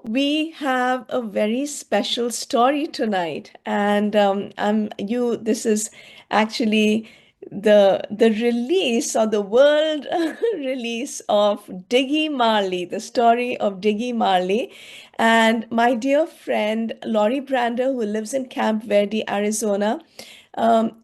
we have a very special story tonight, and this is actually the release or the world release of Diggy Marley, the story of Diggy Marley. And my dear friend Laurie Brander, who lives in Camp Verde, Arizona,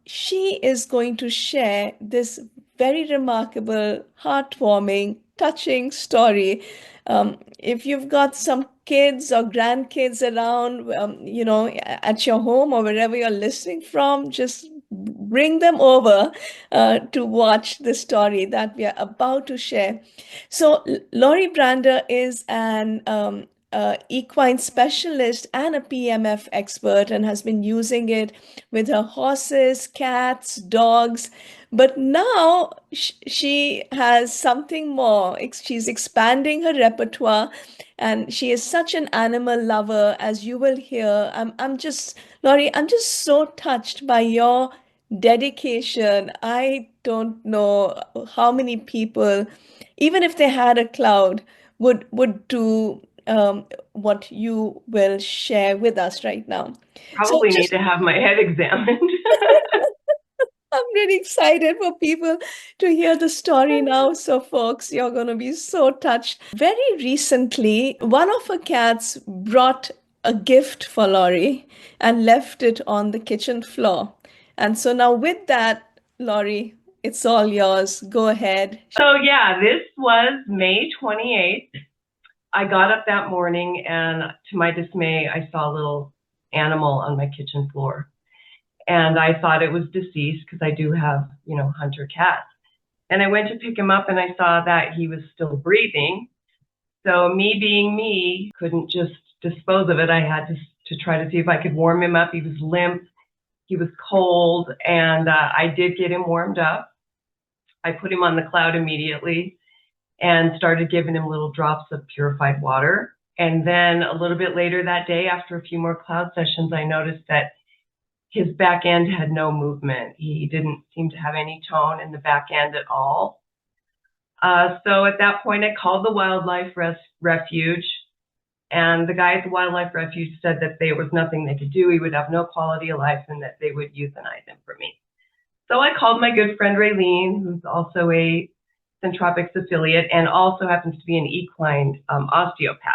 she is going to share this very remarkable, heartwarming, touching story. If you've got some kids or grandkids around, at your home or wherever you're listening from, just bring them over to watch the story that we are about to share. So, Laurie Brander is an equine specialist and a PMF expert and has been using it with her horses, cats, dogs. But now she has something more. She's expanding her repertoire, and she is such an animal lover, as you will hear. I'm just, Laurie, I'm just so touched by your dedication. I don't know how many people, even if they had a cloud, would do what you will share with us right now. So Probably need just to have my head examined. I'm really excited for people to hear the story now. So, folks, you're going to be so touched. Very recently, one of her cats brought a gift for Laurie and left it on the kitchen floor. And so now, with that, Laurie, it's all yours. Go ahead. So yeah, this was May 28th. I got up that morning and to my dismay, I saw a little animal on my kitchen floor. And I thought it was deceased because I do have, hunter cats. And I went to pick him up and I saw that he was still breathing. So me being me, couldn't just dispose of it. I had to try to see if I could warm him up. He was limp, he was cold, and I did get him warmed up. I put him on the cloud immediately and started giving him little drops of purified water. And then a little bit later that day, after a few more cloud sessions, I noticed that his back end had no movement. He didn't seem to have any tone in the back end at all. So at that point, I called the wildlife refuge. And the guy at the wildlife refuge said that there was nothing they could do. He would have no quality of life and that they would euthanize him for me. So I called my good friend Raylene, who's also a Centropics affiliate and also happens to be an equine osteopath.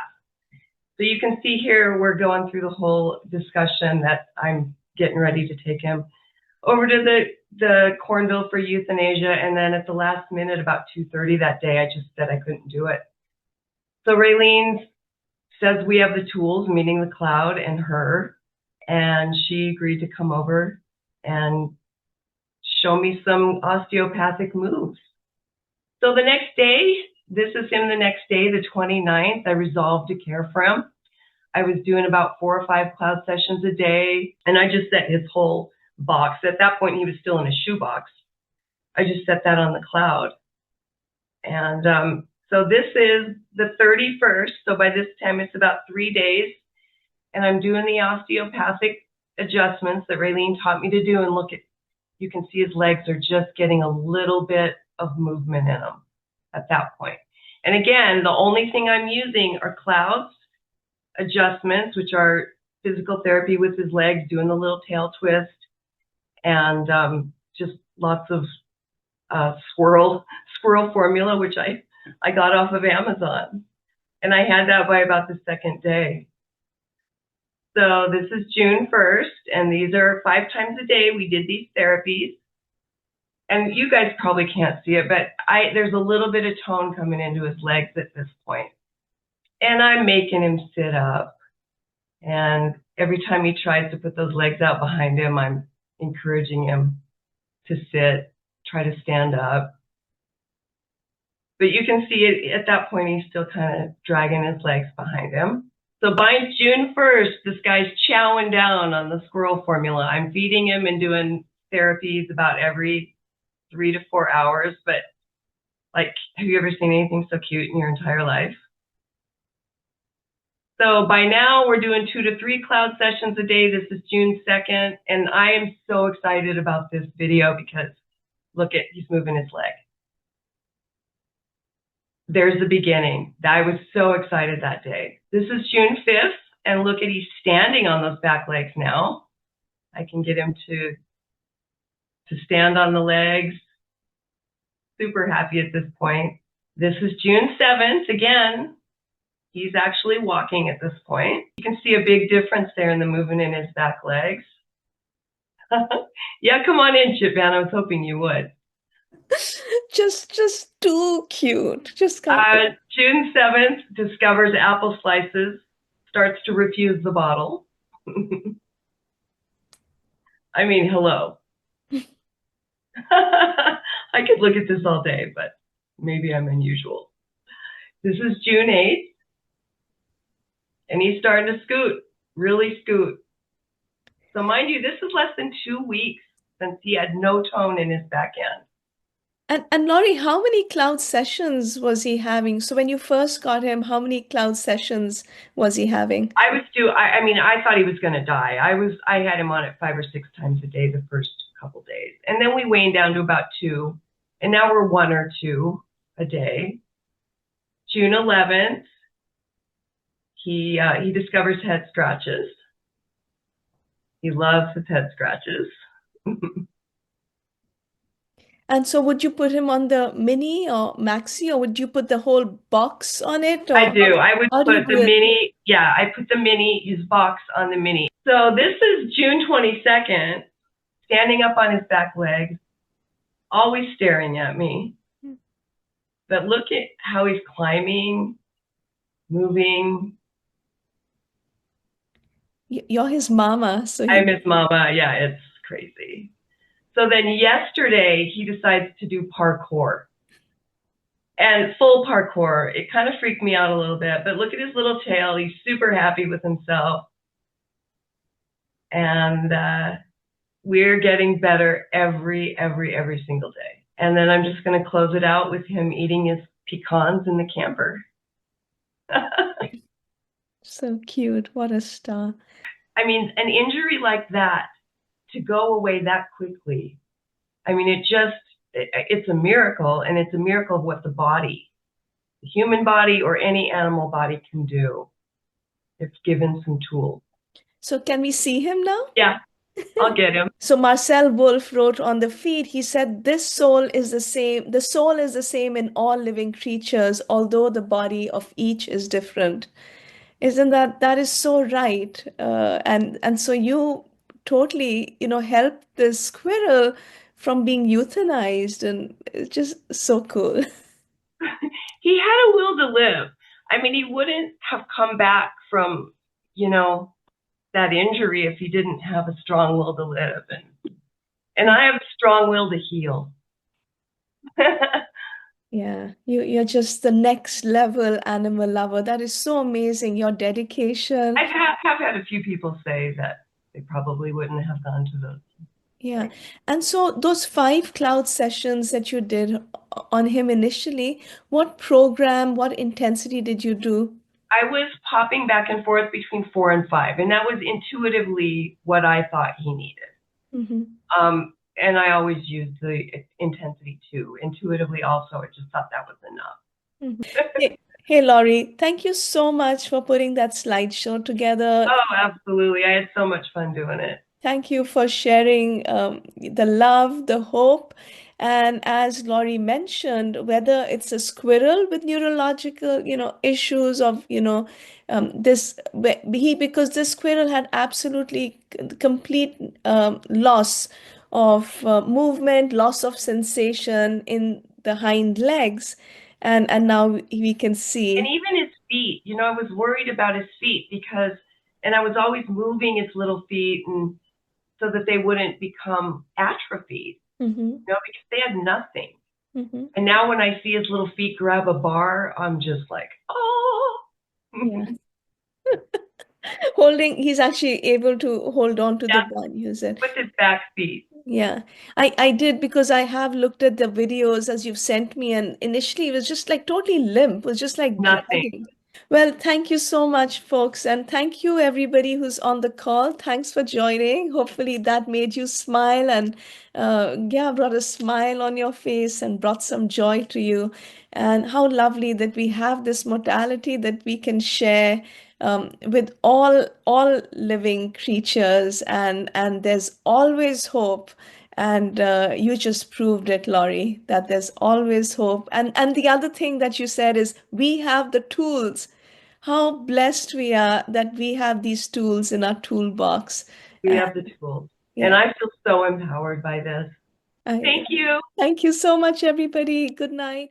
So you can see here we're going through the whole discussion that I'm getting ready to take him over to the Cornville for euthanasia. And then at the last minute, about 2:30 that day, I just said I couldn't do it. So Raylene says we have the tools, meaning the cloud and her, and she agreed to come over and show me some osteopathic moves. So the next day, this is him the next day, the 29th, I resolved to care for him. I was doing about 4 or 5 cloud sessions a day, and I just set his whole box. At that point, he was still in a shoebox. I just set that on the cloud. And so this is the 31st. So by this time, it's about 3 days. And I'm doing the osteopathic adjustments that Raylene taught me to do. And look, you can see his legs are just getting a little bit of movement in them at that point. And again, the only thing I'm using are clouds, adjustments, which are physical therapy with his legs, doing the little tail twist, and just lots of squirrel formula, which I got off of Amazon. And I had that by about the second day. So this is June 1st, and these are 5 times a day. We did these therapies. And you guys probably can't see it, but there's a little bit of tone coming into his legs at this point. And I'm making him sit up. And every time he tries to put those legs out behind him, I'm encouraging him to sit, try to stand up. But you can see it at that point, he's still kind of dragging his legs behind him. So by June 1st, this guy's chowing down on the squirrel formula. I'm feeding him and doing therapies about every 3 to 4 hours. But like, have you ever seen anything so cute in your entire life? So by now we're doing 2 to 3 cloud sessions a day. This is June 2nd. And I am so excited about this video because look he's moving his leg. there's the beginning. I was so excited that day. This is June 5th, and look at he's standing on those back legs now. I can get him to stand on the legs. Super happy at this point. This is June 7th. Again, he's actually walking at this point. You can see a big difference there in the movement in his back legs. Yeah, come on in, Chip Van. I was hoping you would. Just too cute. Just can't. June 7th, discovers apple slices, starts to refuse the bottle. I mean, hello. I could look at this all day, but maybe I'm unusual. This is June 8th, and he's starting to scoot, really scoot. So mind you, this is less than 2 weeks since he had no tone in his back end. And Laurie, how many cloud sessions was he having? So when you first got him, how many cloud sessions was he having? I mean, I thought he was going to die. I had him on it 5 or 6 times a day the first couple days. And then we waned down to about 2. And now we're 1 or 2 a day. June 11th, he discovers head scratches. He loves his head scratches. And so would you put him on the mini or maxi, or would you put the whole box on it? I Or do. I would how do you put do the it? mini. Yeah, I put the mini, his box on the mini. So this is June 22nd, standing up on his back legs, always staring at me. But look at how he's climbing, moving. You're his mama, so I he. miss mama. Yeah, it's crazy. So then yesterday he decides to do parkour. And full parkour. It kind of freaked me out a little bit, but look at his little tail. He's super happy with himself. And we're getting better every single day. And then I'm just going to close it out with him eating his pecans in the camper. So cute. What a star. I mean, an injury like that to go away that quickly. I mean, it's a miracle, and it's a miracle of what the human body or any animal body can do if given some tools. So can we see him now? Yeah, I'll get him. So Marcel Wolf wrote on the feed, he said, this soul is the same. The soul is the same in all living creatures, although the body of each is different. Isn't that is so right? And so you totally, helped this squirrel from being euthanized, and it's just so cool. He had a will to live. I mean, he wouldn't have come back from, that injury if he didn't have a strong will to live. And I have a strong will to heal. Yeah, you're just the next level animal lover. That is so amazing, your dedication. I have had a few people say that they probably wouldn't have gone to those. Yeah. And so those 5 cloud sessions that you did on him initially, what program, what intensity did you do? I was popping back and forth between 4 and 5, and that was intuitively what I thought he needed. Mm-hmm. And I always used the intensity too. Intuitively also, I just thought that was enough. Mm-hmm. Hey, Laurie, thank you so much for putting that slideshow together. Oh, absolutely. I had so much fun doing it. Thank you for sharing the love, the hope. And as Laurie mentioned, whether it's a squirrel with neurological, issues of, because this squirrel had absolutely complete loss of movement, loss of sensation in the hind legs. And now we can And see. even his feet, I was worried about his feet and I was always moving his little feet and so that they wouldn't become atrophied, Mm-hmm. because they had nothing. Mm-hmm. And now when I see his little feet grab a bar, I'm just like, oh. Yeah. He's actually able to hold on to the Yeah, bar, use it. with his back feet. Yeah, I did because I have looked at the videos as you've sent me, and initially it was just like totally limp, it was just like Nothing. dragging. Well, thank you so much, folks. And thank you, everybody who's on the call. Thanks for joining. Hopefully, that made you smile and, yeah, brought a smile on your face and brought some joy to you. And how lovely that we have this modality that we can share with all living creatures. And there's always hope. And you just proved it, Laurie, that there's always hope. And the other thing that you said is we have the tools. How blessed we are that we have these tools in our toolbox. We And have the tools. And yeah, I feel so empowered by this. I, Thank you. thank you so much, everybody. Good night.